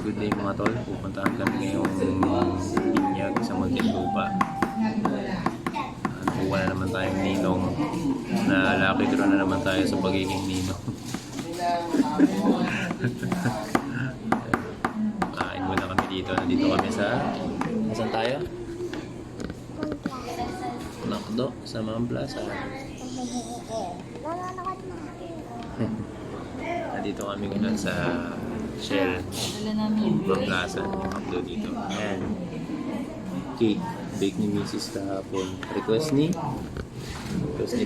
Good day mga tol, pupuntahan kami ngayong binyag sa Muntinlupa. Buwan na naman tayong ninong. Na lucky draw na naman tayo sa pagiging ninong. Kain muna kami dito. Nandito kami sa... Nasaan tayo? Nakdo sa Mount Plaza. Nandito kami ngayon sa Shell Mount Plaza. Nakdo dito. Ayan. Cake. Bake ni Mrs. kahapon. Request ni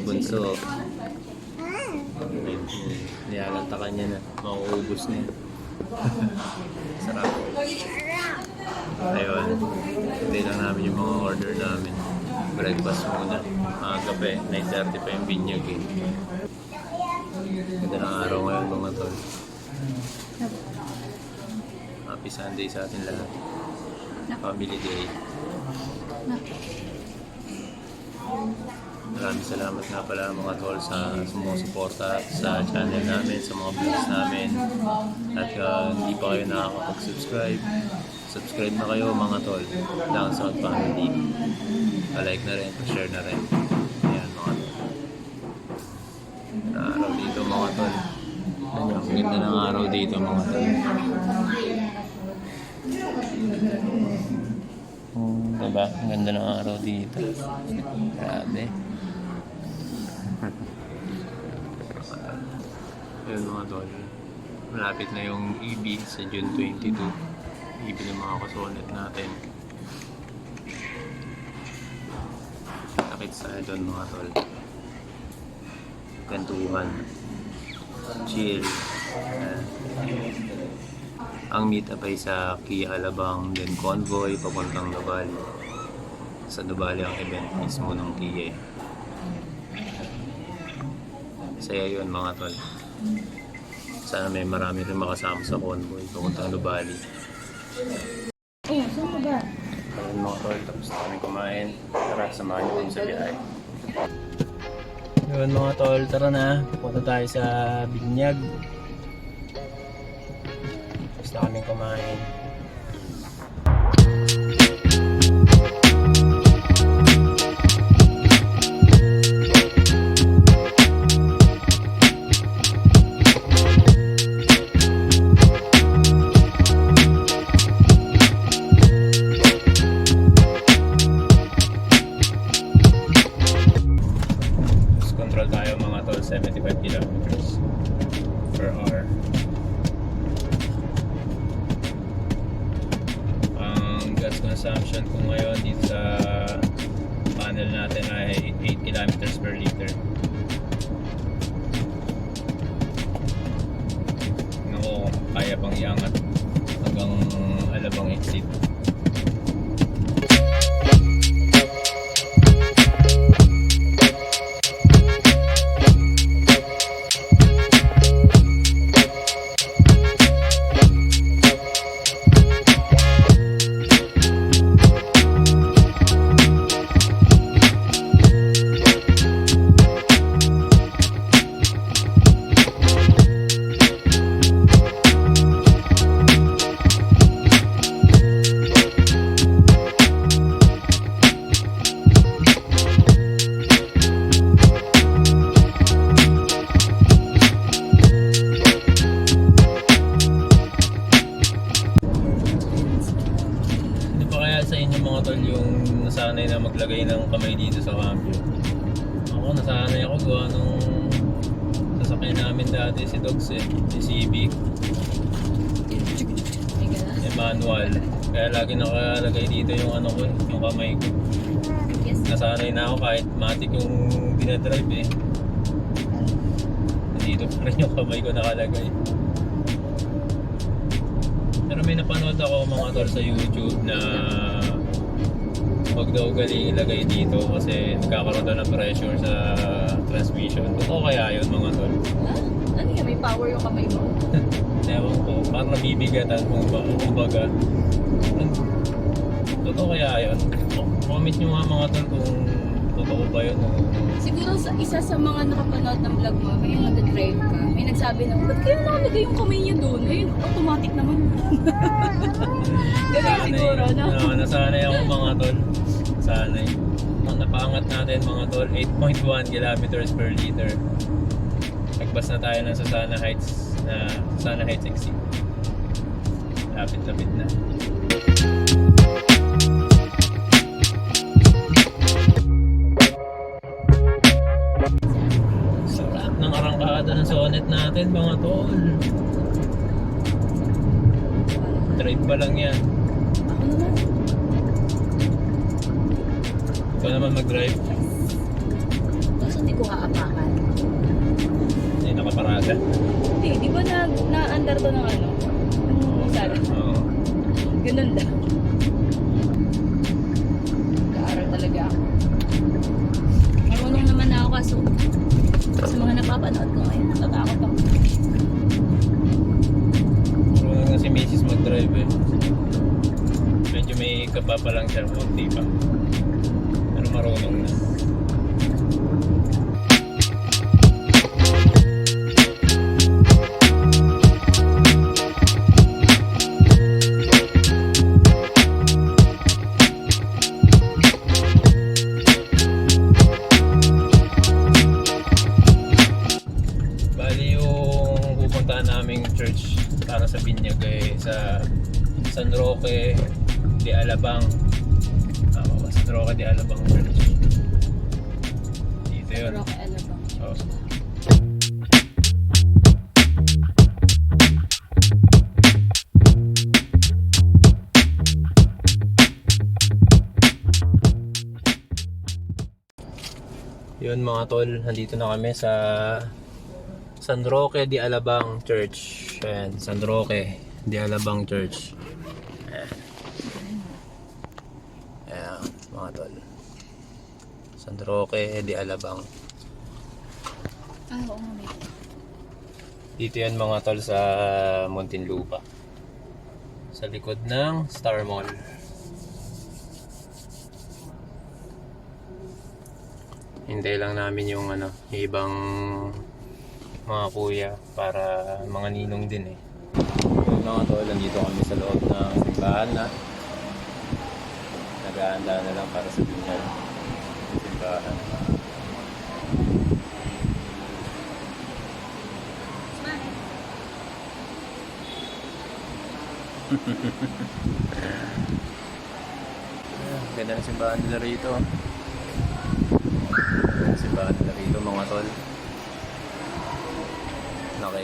Bunso. Niyalantakan niya na. Mauubos niya. Sarap. Ayun. Hindi lang namin yung mga order namin. Breakfast muna. Gabi. 9:30 pa yung binyag eh. Ganda ng araw ngayon mga tol. Happy Sunday sa atin lahat. Family Day. Maraming salamat nga pala mga tol sa sumusuporta sa channel namin, sa mga vlogs namin. At hindi pa kayo nakakapag-subscribe, subscribe na kayo mga tol. Down sa family. Pa-like na rin, pa-share na rin. Ayan mga tol. Na araw dito mga tol. Ang ganda ng araw dito mga tol. Diba? Ang ganda ng araw dito. Grabe. Ayun mga tol. Malapit na yung EB sa June 22. EB ng mga kasulat natin. Nakit sa doon mga tol. Kantuhan. Chill. Ang meet-up ay sa Kia Alabang, then convoy papuntang Nuvali. Sa Nuvali ang event mismo ng Kia. Saya yun mga tol. Sana may marami rin makasama sa convoy papuntang Nuvali. Oh, saan ka ba? Ayun mga tol, tapos na kami kumain. Tara, samahan niyo kami sa biyahe. Yun mga tol, tara na. Punta tayo sa Binyag. Tapos na kami kumain. Control tayo mga tol, 75 kilometers per hour. Ang gas consumption ko ngayon dito sa panel natin ay 8 kilometers per liter. Naku, kaya pang iangat hanggang Alabang exit. Sa inyo mga tol yung nasanay na maglagay ng kamay dito sa cambio. Ako nasanay ako gawa nung sasakyan namin dati si Dogs si Civic. Manual. Kaya lagi nakalagay dito yung ano ko, yung kamay ko. Nasanay na ako kahit matik yung dinadrive eh. Dito pa rin yung kamay ko nakalagay. Pero may napanood ako mga tol sa YouTube na wag daw galing ilagay dito kasi nagkakaroon daw ng pressure sa transmission. Totoo kaya yun mga tol? Ano yan? May power yung kamay mo? Ewan ko, parang nabibigatan kumbaga. Totoo kaya yun? Comment nyo nga mga tol kung Trabaho ba yun? O... Siguro isa sa mga nakapanood ng vlog mo, may nag-drive ka, may nagsabi na, ba't kayo nakalagay yung kamay niya doon? Ayun, automatic naman. Ganun siguro, no? Nasanay ako mga tol. Sanay. Ang napaangat natin mga tol, 8.1 kilometers per liter. Nagbas na tayo ng Susana Heights exit. Lapit-lapit na. Sarap ng arangkada ng Sonet natin mga tol. Drive pa lang yan. Ako naman. Ikaw naman mag-drive. Tapos hindi ko haapakan. Hindi nakaparada. Hindi, di ba na-under to ng ano? Sana. Oo. Ganun lang. Kaaral talaga ako. Marunong naman na ako kaso sa mga napapanood ko ngayon, natatakot ako. Marunong na si Mrs. mag-drive eh. Medyo may kaba pa lang siya, konti pa. Pero marunong na. Bali yung pupuntahan naming church para sa Binyag eh, sa San Roque de Alabang. San Roque de Alabang Church. Dito yun. Roque Alabang. Oo. Yun mga tol, nandito na kami sa San Roque de Alabang Church. Ayan, San Roque de Alabang Church. Ayan. Ayan, mga tol. San Roque de Alabang. Ah, oo nga, may. Dito yan mga tol sa Muntinlupa. Sa likod ng Star Mall. Hintay lang namin yung yung ibang mga kuya para mga ninong din eh. Yung mga tol, nandito kami sa loob ng simbahan na. Nag-aanda na lang para sa binyag. Simbahan. Ganda ng simbahan nila rito. Simbahan nila rito mga tol. Laki.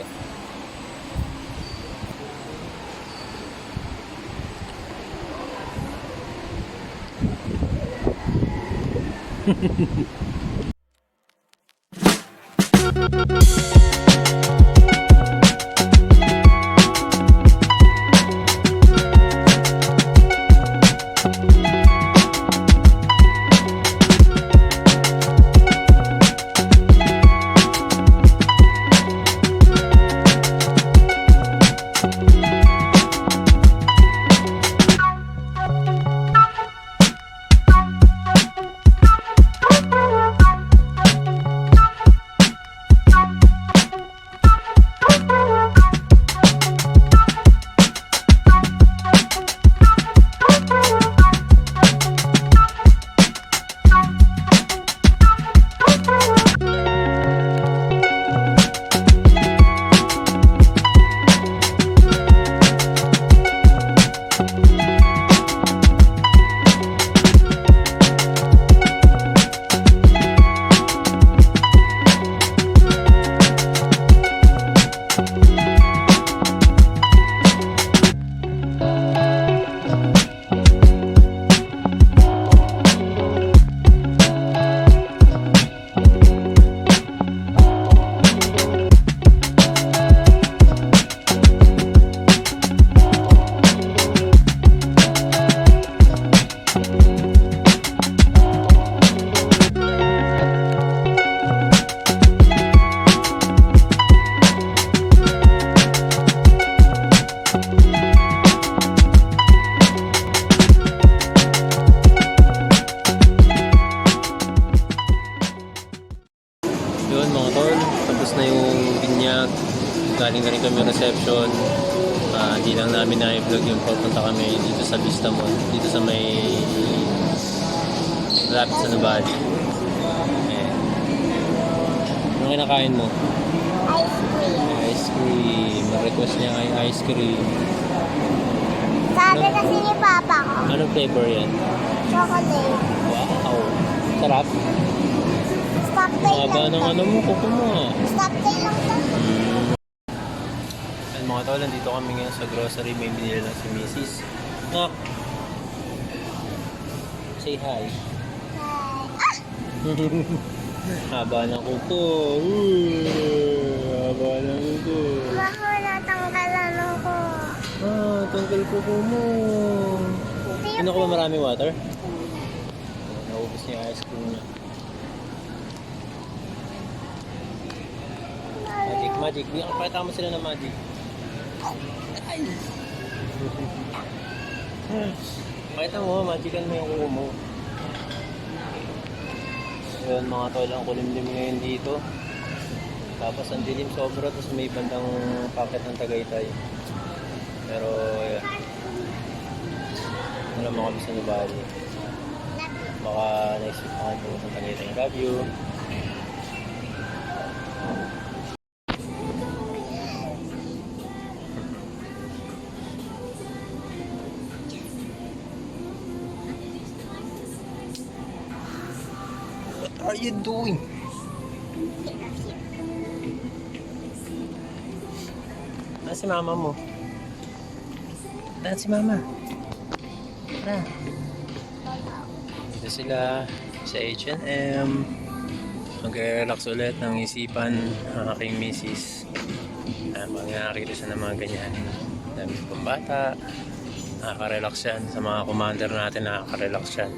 bakasyon. Hindi lang namin na-vlog yung pagpunta kami dito sa Vista Mall. Dito sa may lapit sa Nubali. Ayan. Ano kinakain mo? Ice cream. Ice cream. Request niya ay ice cream. Sabi kasi ni Papa ko, Anong flavor yan? chocolate. Wow! Sarap. Stop tail Haba lang ng to. ano mo, kuko mo ah. Stop tail lang to. And mga tol, nandito kami ngayon sa grocery. May binili lang si Mrs. Nak! Say hi. Hi. Haba ng kuko. Haba ng kuko. Bako natanggalan ako. Tanggal kuko mo. Ano ko ba maraming water? Naubos niya ice cream niya. Magic. Pakita mo sila ng magic. Ay! Pakita mo, magican mo yung kuko mo. Ayun mga tol, ang kulimlim ngayon dito. Tapos ang dilim sobra, tapos may bandang packet ng Tagaytay. Pero, ayan. Wala mo kami sa Nubali. Baka next week naman po sa Tagaytay. Love you. What are you doing? Si mama mo. Si mama. Tara. Dito sila sa H&M. Mag-relax ulit ng isipan ng aking misis. Pag nakakita siya ng mga ganyan. Dami pambata. Nakaka-relax yan. Sa mga commander natin, nakaka-relax yan.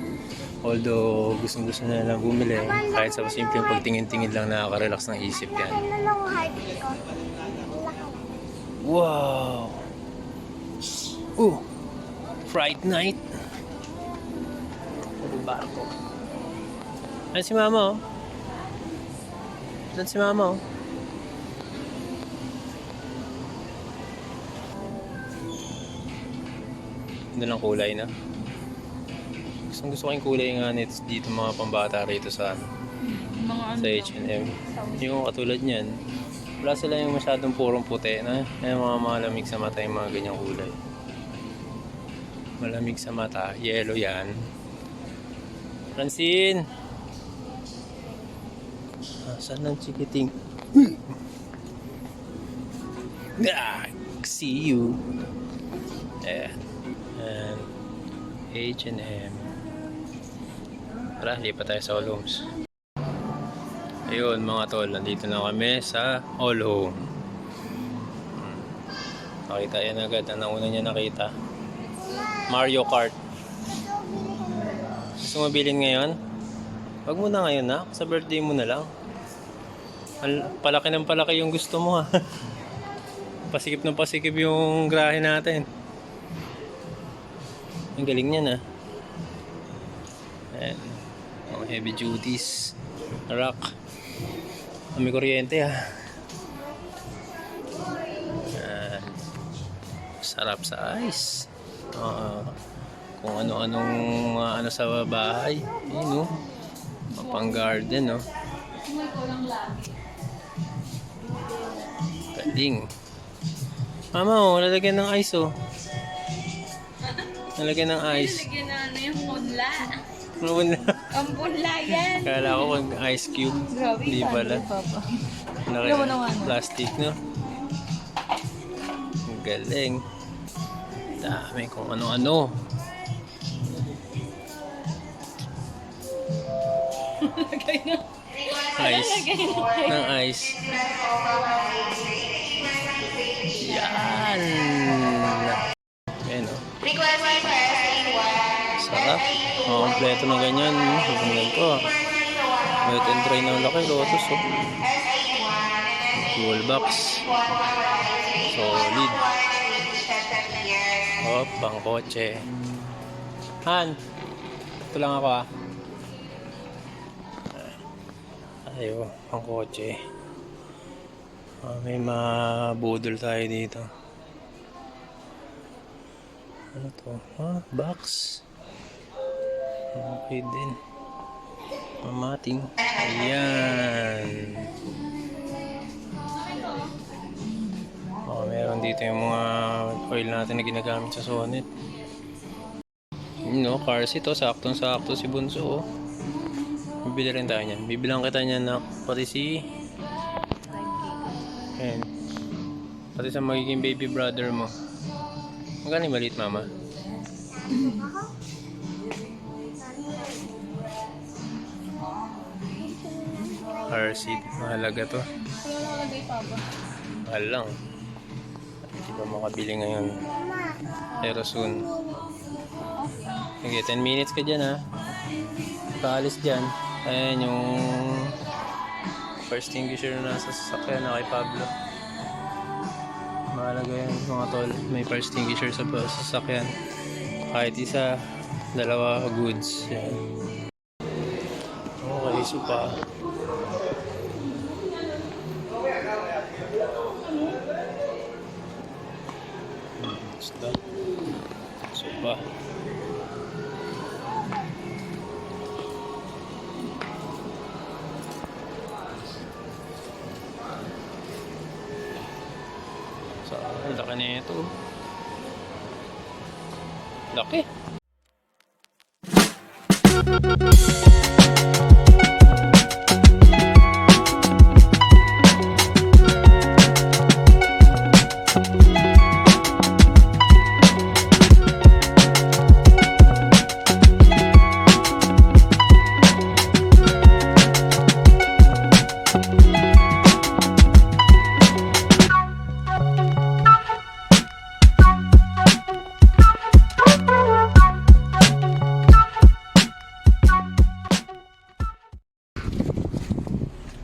Although gustong gusto na lang bumili, kahit sa simpleng pagtingin-tingin lang nakaka-relax ng isip yan. Ano lang heart ko? Wow! Oh! Fright night! Barko. Ano si mama oh? Ano si mama oh? Ganda ng kulay na. Gusto ko yung kulay nga dito mga pambata rito sa Mga sa H&M. Yung katulad niyan, wala sila yung masyadong purong puti na yung mga malamig sa mata yung mga ganyang kulay. Malamig sa mata, yellow yan. Francine! Saan ang chikiting? See you! Ayan. And H&M. Tara, lipat tayo sa All Homes. Ayun mga tol, nandito na kami sa All Home. Nakita yan agad, ang nauna niya nakita. Mario Kart. Gusto mo bilhin ngayon? Wag mo na ngayon na, sa birthday mo na lang. Palaki ng palaki yung gusto mo ha. Pasikip ng pasikip yung grahe natin. Ang galing niya na. Ayan. Oh, heavy duties. Rock. May kuryente ha. Ayan. Sarap sa ice. Kung ano-anong ano sa bahay. Yun no. Pang garden no. Galing. Mama oh, lalagyan ng ice oh. Lalagyan ng ice. Lagyan na ano yung punla. Wala. Ang punla yan. Kala ko mag ice cube. Grabe, Hindi pala. Papa. Laki Alam mo naman. plastic no. Ang galing. Dami kung ano-ano. Lagay na. Ice. Lagay na. Ng ice. Yan. Ayan o. Sarap. Kompleto na ganyan. Tingnan ko. Wet and dry ng laki. Lotus oh. Cool box. Solid. Oh, pang kotse. Han. Ito lang ako ah. Ayo, pang kotse. May mabudol tayo dito. Ano to? Ah, box. Okay din. Mamating. Ayan. Oh, meron dito yung mga oil natin na ginagamit sa Sonnet. No, car seat oh, saktong-sakto si Bunso oh. Bibili rin tayo niyan. Bibilang kita niyan na pati si ayan. Pati sa magiging baby brother mo. Magkano yung maliit, mama? Car seat, mahalaga to. Ano nakalagay pa ba? Mahal lang. Hindi pa makabili ngayon. Pero soon. Sige, 10 minutes ka dyan ha. Paalis dyan. Ayan yung first extinguisher na nasa sasakyan na kay Pablo. Mahalaga yan mga tol. May first extinguisher sa sasakyan. Kahit isa, dalawa goods. Yan. Okay, supa. Basta. Supa. So, laki na ito. Laki.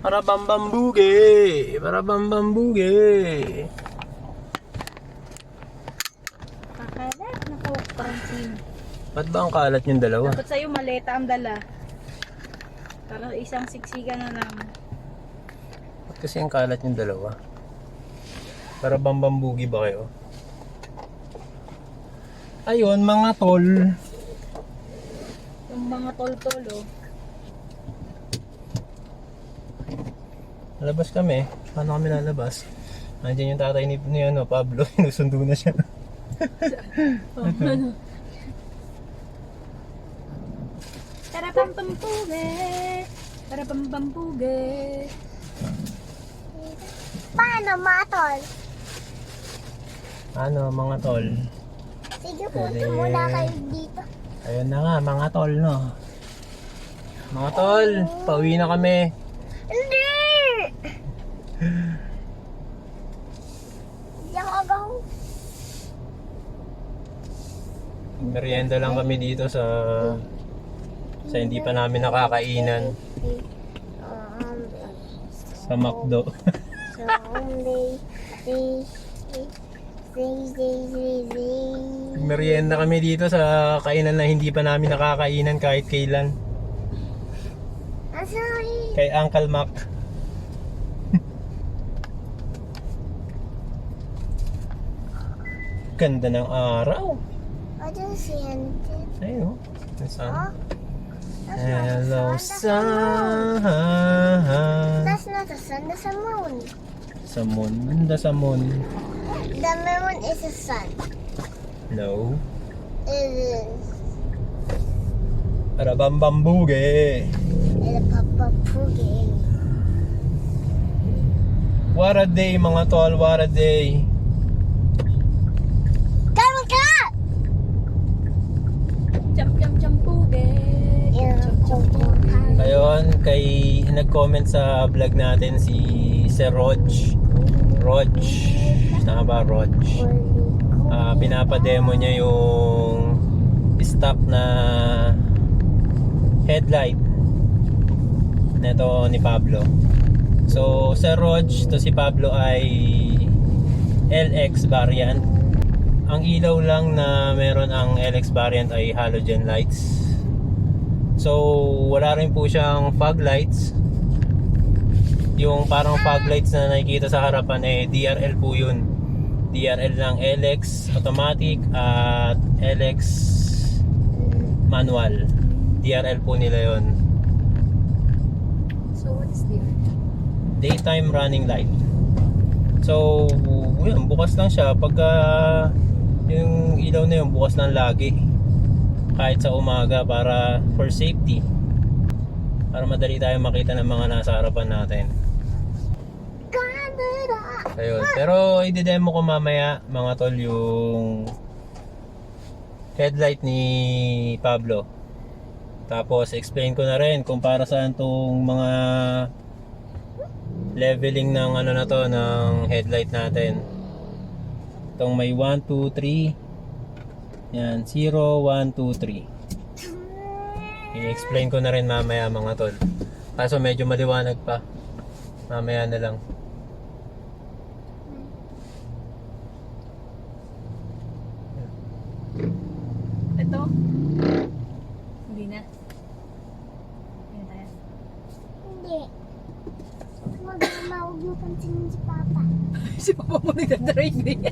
Para bambambuge! Para bambambuge! Kakalat, naka-quarantine. Ba't ba ang kalat yung dalawa? Dapat sa'yo maleta ang dala. Para isang siksikan na lang. Ba't kasi ang kalat yung dalawa? Para bambambugi ba kayo? Ayun mga tol. Yung mga tol-tol oh. Lalabas kami. Paano kami lalabas? Nandiyan yung tatay ni ano, Pablo. Sinusundo na siya. Tara pampampuge. Tara pampampuge. Paano, matol? Ano mga tol? Sige, punta muna kayo dito. Ayun na nga mga tol no. Mga tol, pauwi na kami. Hindi! Hindi ako agaw. Merienda lang kami dito sa hindi pa namin nakakainan sa McDo. Merienda kami dito sa kainan na hindi pa namin nakakainan kahit kailan. I'm sorry. Kay Uncle Mac. Ganda ng araw. What is it? Ayun, the sun. Oh, that's Hello, not the sun. That's not the sun. That's the moon. Sa moon. Ganda sa moon. The moon is the sun. No. It is. Para bambambuge. It's a papa poogie. What a day mga tol, what a day. Come ka! Champuge. Ayun, nag-comment sa vlog natin si Sir Rog. Tama ba, Rog? Pinapademo niya yung stock na headlight nito ni Pablo. So, Sir Rog, to si Pablo ay LX variant. Ang ilaw lang na meron ang LX variant ay halogen lights. So, wala rin po siyang fog lights. Yung parang fog lights na nakikita sa harapan DRL po yun. DRL ng LX automatic at LX manual. DRL po nila yon. So what is there? Daytime running light. So, yun, bukas lang siya pagka yung ilaw na yun bukas lang lagi. Kahit sa umaga para for safety. Para madali tayo makita ng mga nasa harapan natin. Ayun. Pero i-demo ko mamaya mga tol yung headlight ni Pablo. Tapos explain ko na rin kung para saan tong mga leveling ng ano na to ng headlight natin. Itong may 1, 2, 3. Yan, 0, 1, 2, 3. I-explain ko na rin mamaya mga tol. Kaso medyo maliwanag pa. Mamaya na lang. Ito? Hindi na. Yan tayo. Hindi. Huwag mo pansinin si Papa. Si Papa mo nagdadrive eh.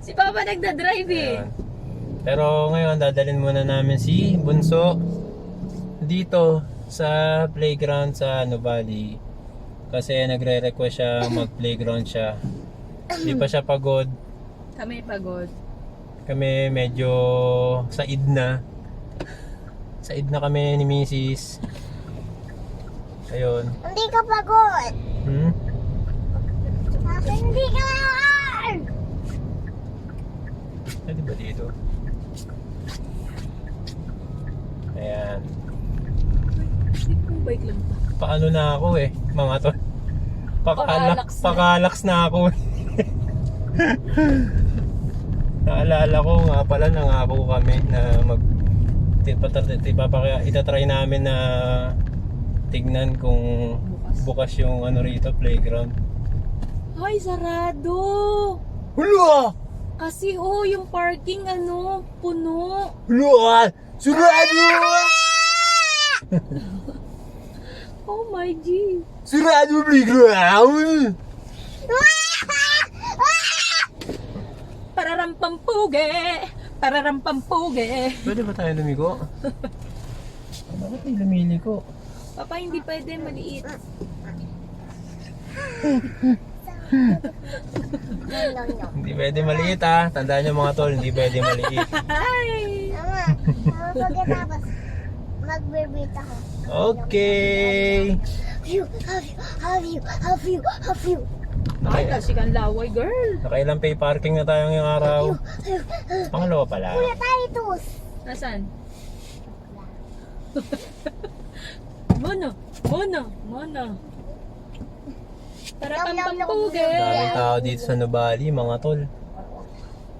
Si Papa nagdadrive eh. Ayan. Pero ngayon dadalhin muna namin si Bunso dito sa playground sa Nuvali. Kasi nagre-request siya mag-playground siya. Hindi pa siya pagod. Kami pagod. Kami medyo said na. Said na kami ni Mrs. Ayun. Hindi ka pagod. Bakit hindi ka pagod? Pwede ba dito? Ayan. Kung bike lang pa. Paano na ako eh, mga to. Pakalaks na ako eh. Naalala ko nga pala, nangako kami na itatry namin na tignan kung bukas yung ano rito, playground. Ay, sarado! Hula! Kasi yung parking puno. Hula! Surado! Oh my G! Surado playground! Pararampampuge! Pararampampuge! Pwede ba tayo lumigo? Bakit may lumiliko? Papa, hindi pwede, maliit. No. Hindi pwede maliit ah. Tandaan nyo mga tol, hindi pwede maliit. Ay! Mama, pagkatapos, magbibita ko. Okay! Have you. Ay, kasi kang laway, girl. Nakailang pay parking na tayo ngayong araw. Pangalawa pala. Kuya tayo tus. Nasaan? Mono. Pararampampuge! Daming tao dito sa Nuvali, mga tol.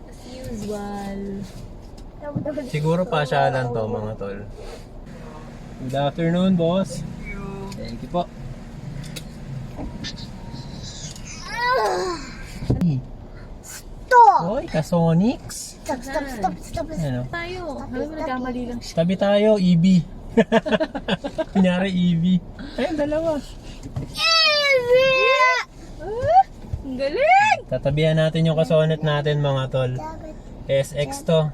As usual. Siguro pasyalan to, mga tol. Good afternoon, boss. Thank you po. Stop! Hoy, ka-Sonics. Stop. Ano? Tayo. Alam mo, nagkamali lang siya. Tabi tayo, EB. Kunyari EB. Ayun, dalawa. Ang galing! Tatabihan natin yung kasonet natin, mga tol. SX to.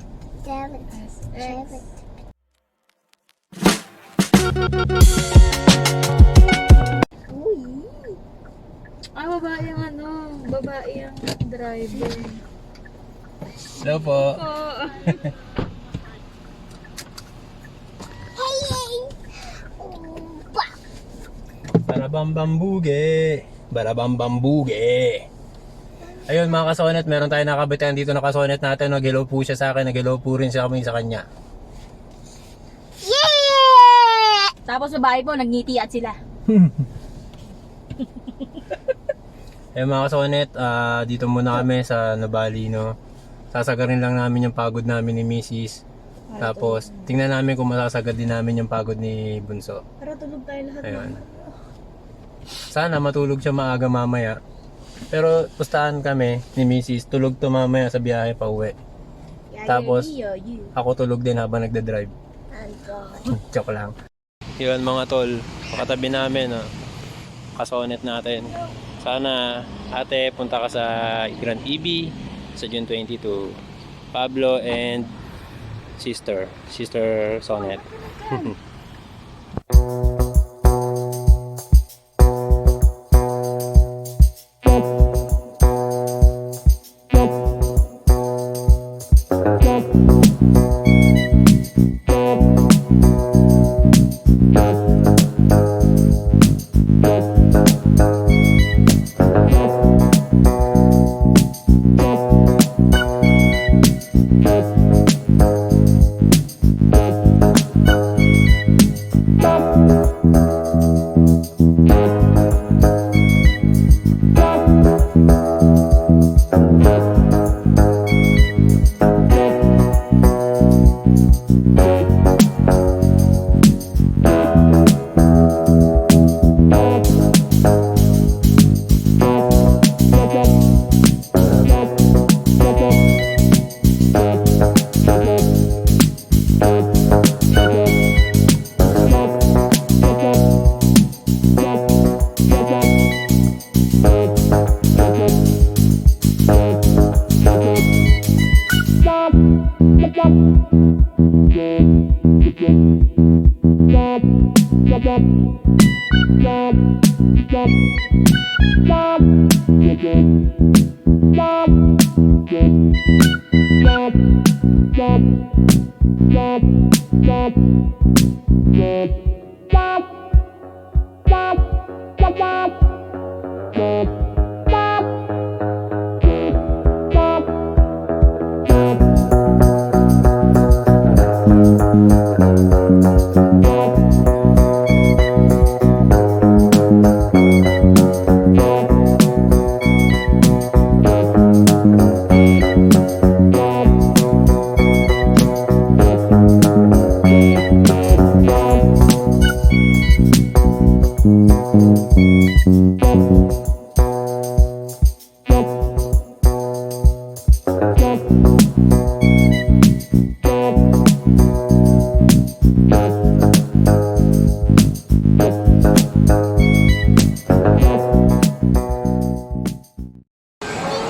Ay, babae ang babae ang driver. Hello po. Oh. Barabambambuge. Barabambambuge. Ayun mga kasonet, meron tayo nakabitan dito na kasonet natin. Nag-hello po siya sa akin, nag-hello po rin siya kami sa kanya. Tapos babae po, nagngiti at sila. Ayun mga kasonet, dito muna kami sa Nuvali, no. Sasagarin lang namin yung pagod namin ni Mrs. Tapos tingnan namin kung masasagad din namin yung pagod ni Bunso. Para tulog tayo lahat. Ayun. Sana matulog siya maaga mamaya. Pero pustahan kami ni Mrs. Tulog to mamaya sa biyahe pa uwi. Tapos ako tulog din habang nagda-drive. Joke lang. Yun mga tol, pakatabi namin, kasonet natin. Sana ate punta ka sa Grand EB sa June 22. Pablo and sister Sonet.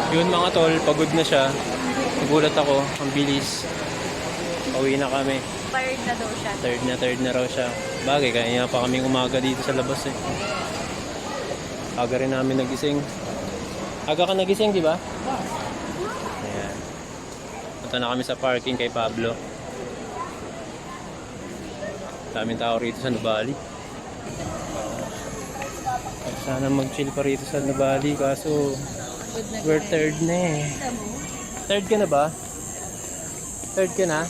Yun mga tol, pagod na siya. Nagulat ako, ang bilis. Pauwi na kami. Tired na daw siya. Third na raw siya. Bagay, kaya pa kaming umaga dito sa labas eh. Aga rin namin nagising. Aga ka nagising, di ba? Ayan. Punta na kami sa parking kay Pablo. Daming tao rito sa Nubali. Sana mag-chill pa rito sa Nubali, kaso we're third na eh. Third ka na ba? Third ka na?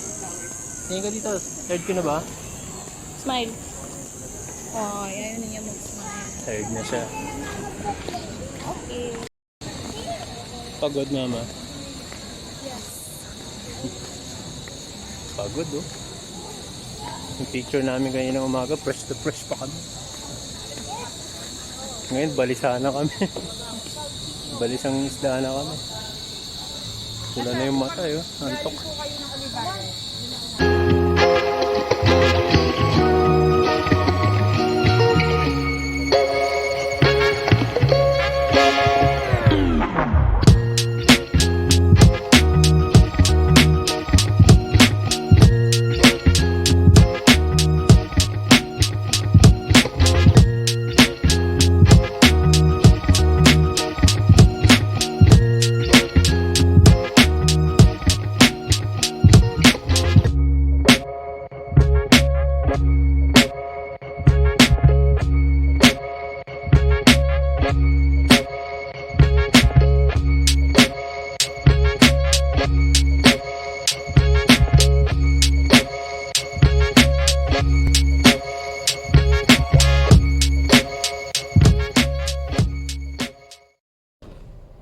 Tingin ka dito. Third ka na ba? Smile. Ay, ayaw na niya mag-smile. Third na siya. Okay. Pagod mama. Pagod oh. Yung picture namin kanina umaga, fresh to fresh pa kami. Ngayon, balisa na kami. Balisang isda na kami. Pula na yung mata yun. Antok.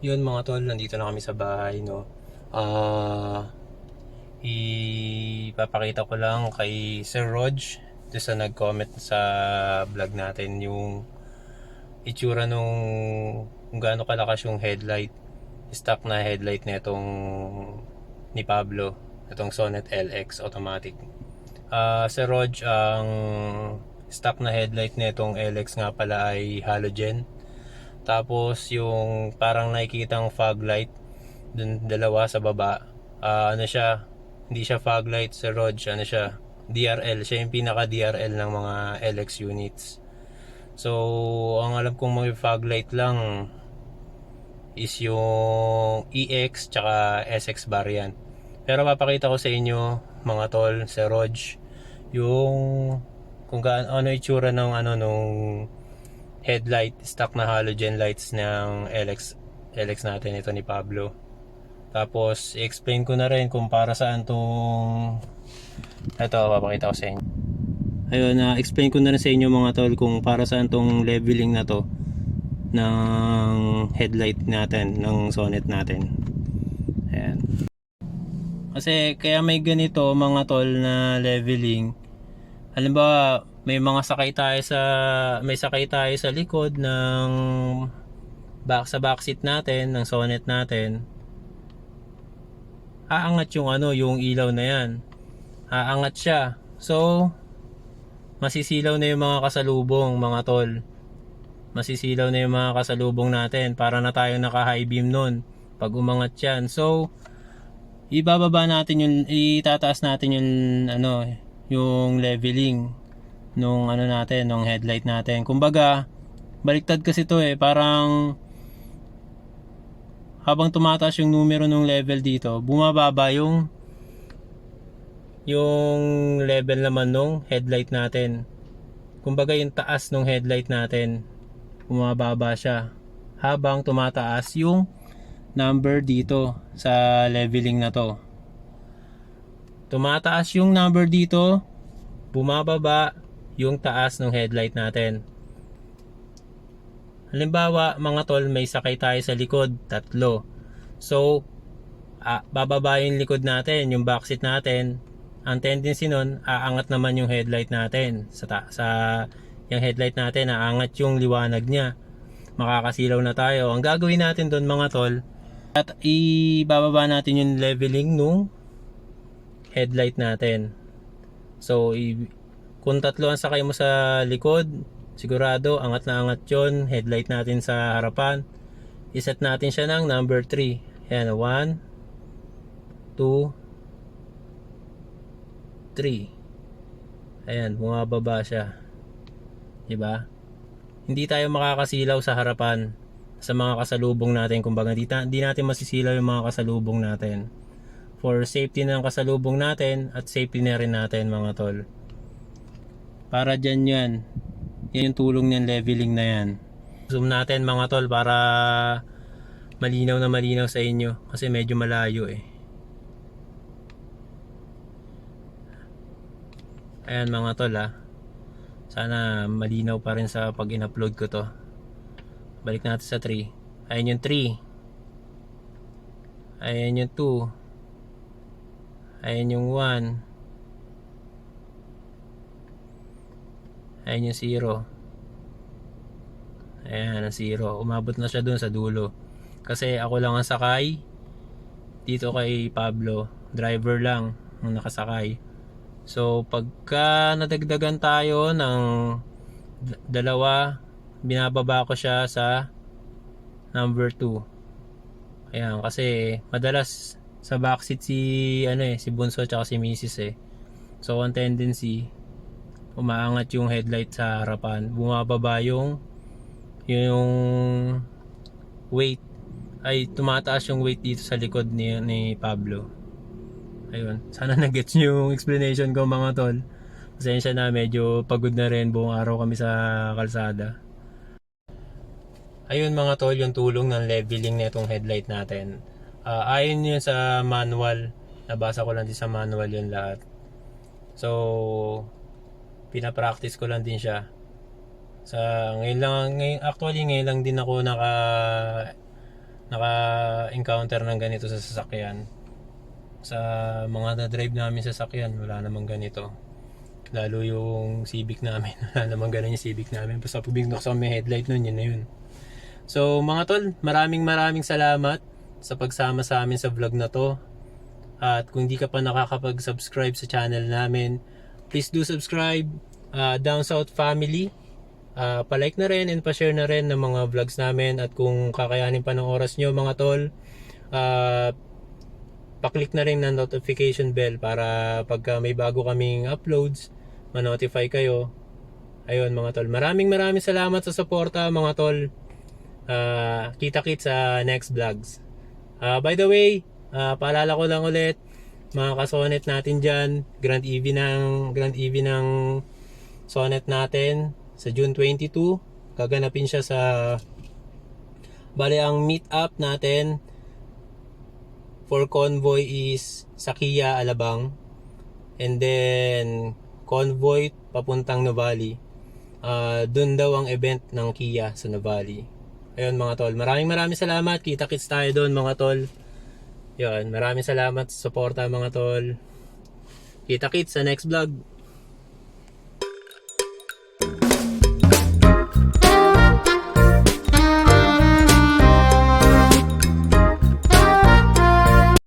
Yun mga tol, nandito na kami sa bahay, no. Ipapakita ko lang kay Sir Rog doon sa nag-comment sa vlog natin yung itsura nung kung gaano kalakas yung headlight, stock na headlight na itong ni Pablo, itong Sonet LX automatic. Sir Rog, ang stock na headlight na itong LX nga pala ay halogen. Tapos yung parang nakikitang fog light dun, dalawa sa baba. Ano siya, hindi siya fog light sa Rodge, ano siya, DRL. Siya yung pinaka DRL ng mga LX units. So ang alam kong may fog light lang is yung EX tsaka SX variant. Pero papakita ko sa inyo mga tol sa Rodge yung kung ano itsura ng ano nung headlight, stock na halogen lights ng LX natin, ito ni Pablo. Tapos i-explain ko na rin kung para saan tong ito, papakita ko sa inyo. Ayun, explain ko na rin sa inyo mga tol kung para saan tong leveling na to ng headlight natin, ng Sonet natin. Ayan. Kasi kaya may ganito mga tol na leveling. Halimbawa, may sakay tayo sa likod ng sa backseat natin, ng Sonet natin. Aangat yung ilaw na yan. Aangat siya. So, masisilaw na yung mga kasalubong, mga tol. Masisilaw na yung mga kasalubong natin. Para na tayo naka-high beam nun pag umangat yan. So, itataas natin yung leveling nung nung headlight natin. Kumbaga, baliktad kasi to parang habang tumataas yung numero ng level dito, bumababa yung level naman nung headlight natin. Kumbaga yung taas ng headlight natin, bumababa siya habang tumataas yung number dito sa leveling na to. Tumataas yung number dito, bumababa yung taas ng headlight natin. Halimbawa, mga tol, may sakay tayo sa likod, 3. So, bababa yung likod natin, yung backseat natin. Ang tendency nun, aangat naman yung headlight natin. Yung headlight natin, aangat yung liwanag niya. Makakasilaw na tayo. Ang gagawin natin doon mga tol, at ibababa natin yung leveling nung headlight natin. So, kung 3 ang sakay mo sa likod, sigurado angat na angat yun. Headlight natin sa harapan, iset natin siya ng number 3. Ayan, 1, 2, 3. Ayan, bumababa siya. Diba? Hindi tayo makakasilaw sa harapan sa mga kasalubong natin. Kumbaga, hindi natin masisilaw yung mga kasalubong natin. For safety ng kasalubong natin at safety na rin natin mga tol. Para dyan yan. Yan yung tulong ng leveling na yan. Zoom natin mga tol para malinaw na malinaw sa inyo. Kasi medyo malayo Ayan mga tol Sana malinaw pa rin sa pag in-upload ko to. Balik natin sa 3. Ayan yung 3. Ayan yung 2. Ayan yung 1. Ayan yung 0. Ayan ang 0. Umabot na siya dun sa dulo. Kasi ako lang ang sakay dito kay Pablo. Driver lang ang nakasakay. So pagka nadagdagan tayo ng 2, binababa ko siya sa number 2. Ayan, kasi madalas sa backseat si Bunso at si Mrs. So ang tendency, umaangat yung headlight sa harapan, bumababa yung weight, ay tumataas yung weight dito sa likod ni Pablo. Ayun, sana nag-gets nyo yung explanation ko mga tol. Pasensya na, medyo pagod na rin, buong araw kami sa kalsada. Ayun mga tol, yung tulong ng leveling na itong headlight natin. Ayon yun sa manual, nabasa ko lang din sa manual yun lahat. So pinapractice ko lang din siya. Ngayon lang din ako naka-encounter ng ganito sa sasakyan. Sa mga na-drive namin sasakyan, wala namang ganito. Lalo yung Civic namin, wala namang ganun yung Civic namin. Basta pag binuksan may headlight nun, yun na yun. So mga tol, maraming salamat sa pagsama sa amin sa vlog na to. At kung hindi ka pa nakakapag-subscribe sa channel namin, please do subscribe. Down South Family, Pa-like na rin and pa-share na rin ng mga vlogs namin. At kung kakayanin pa ng oras nyo mga tol, pa-click na rin ng notification bell para pagka may bago kaming uploads, ma-notify kayo. Ayun mga tol, maraming salamat sa suporta mga tol. Kita-kits sa next vlogs. By the way, paalala ko lang ulit, mga kasonet natin dyan, Grand EV ng Sonet natin sa June 22. Gaganapin siya sa bali ang meet up natin for convoy is sa Kia Alabang, and then convoy papuntang Nuvali. Dun daw ang event ng Kia sa Nuvali. Ayun mga tol, maraming salamat. Kita-kits tayo doon mga tol. Yun, maraming salamat sa suporta mga tol. Kita-kits sa next vlog.